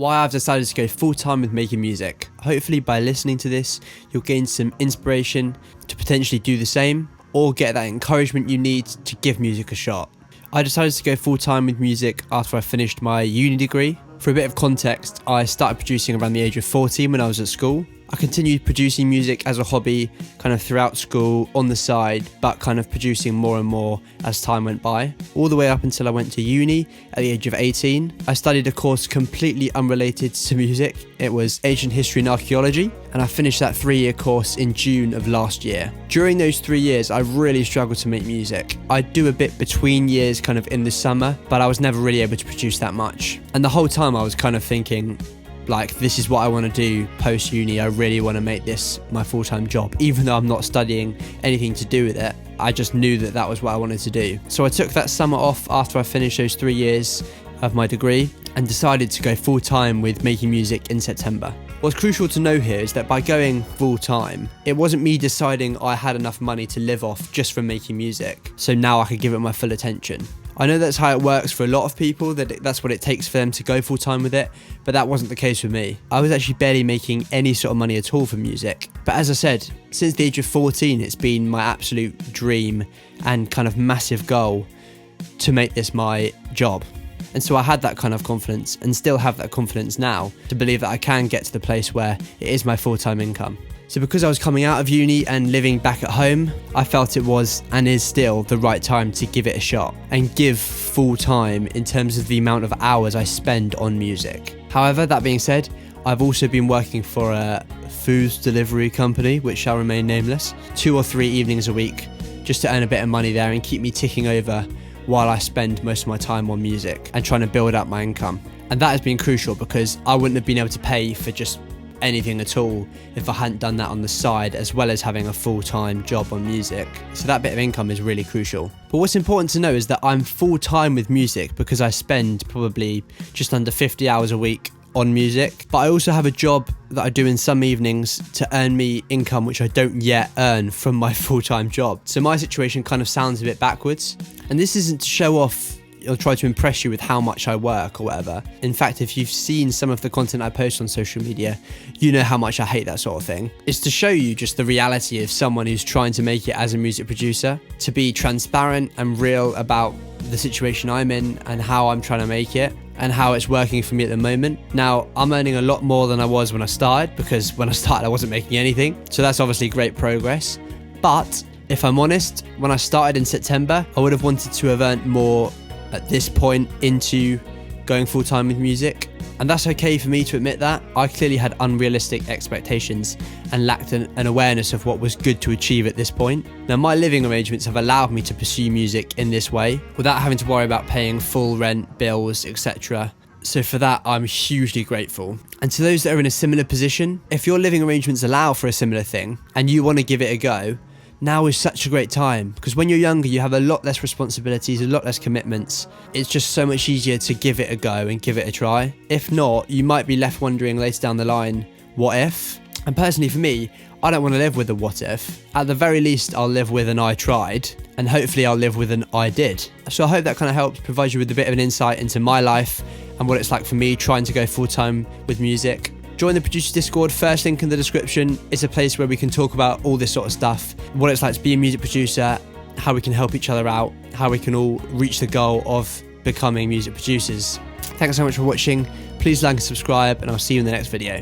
why I've decided to go full-time with making music. Hopefully by listening to this, you'll gain some inspiration to potentially do the same, or get that encouragement you need to give music a shot. I decided to go full-time with music after I finished my uni degree. For a bit of context, I started producing around the age of 14 when I was at school. I continued producing music as a hobby kind of throughout school, on the side, but kind of producing more and more as time went by, all the way up until I went to uni at the age of 18. I studied a course completely unrelated to music. It was Ancient History and Archaeology, and I finished that 3-year course in June of last year. During those 3 years, I really struggled to make music. I'd do a bit between years kind of in the summer, but I was never really able to produce that much. And the whole time I was kind of thinking, like, this is what I want to do post uni. I really want to make this my full-time job, even though I'm not studying anything to do with it. I just knew that that was what I wanted to do. So I took that summer off after I finished those 3 years of my degree and decided to go full-time with making music in September. What's crucial to know here is that by going full-time, it wasn't me deciding I had enough money to live off just from making music, so now I could give it my full attention. I know that's how it works for a lot of people, that's what it takes for them to go full-time with it, but that wasn't the case for me. I was actually barely making any sort of money at all from music. But as I said, since the age of 14, it's been my absolute dream and kind of massive goal to make this my job. And so I had that kind of confidence, and still have that confidence now, to believe that I can get to the place where it is my full-time income. So because I was coming out of uni and living back at home, I felt it was, and is still, the right time to give it a shot and give full time in terms of the amount of hours I spend on music. However, that being said, I've also been working for a food delivery company, which shall remain nameless, 2 or 3 evenings a week, just to earn a bit of money there and keep me ticking over while I spend most of my time on music and trying to build up my income. And that has been crucial, because I wouldn't have been able to pay for just anything at all if I hadn't done that on the side, as well as having a full-time job on music. So that bit of income is really crucial. But what's important to know is that I'm full-time with music because I spend probably just under 50 hours a week on music, but I also have a job that I do in some evenings to earn me income which I don't yet earn from my full-time job. So my situation kind of sounds a bit backwards, and this isn't to show off or try to impress you with how much I work or whatever. In fact, if you've seen some of the content I post on social media, you know how much I hate that sort of thing. It's to show you just the reality of someone who's trying to make it as a music producer, to be transparent and real about the situation I'm in and how I'm trying to make it and how it's working for me at the moment. Now, I'm earning a lot more than I was when I started, because when I started I wasn't making anything, so that's obviously great progress. But if I'm honest, when I started in September, I would have wanted to have earned more at this point into going full-time with music, and that's okay for me to admit that. I clearly had unrealistic expectations and lacked an awareness of what was good to achieve at this point. Now, my living arrangements have allowed me to pursue music in this way without having to worry about paying full rent, bills, etc. So for that, I'm hugely grateful. And to those that are in a similar position, if your living arrangements allow for a similar thing and you want to give it a go, now is such a great time, because when you're younger you have a lot less responsibilities, a lot less commitments. It's just so much easier to give it a go and give it a try. If not, you might be left wondering later down the line, what if? And personally for me, I don't want to live with a what if. At the very least, I'll live with an I tried, and hopefully I'll live with an I did. So I hope that kind of helps provide you with a bit of an insight into my life and what it's like for me trying to go full-time with music. Join the Producers Discord, first link in the description. It's a place where we can talk about all this sort of stuff, what it's like to be a music producer, how we can help each other out, how we can all reach the goal of becoming music producers. Thanks so much for watching. Please like and subscribe, and I'll see you in the next video.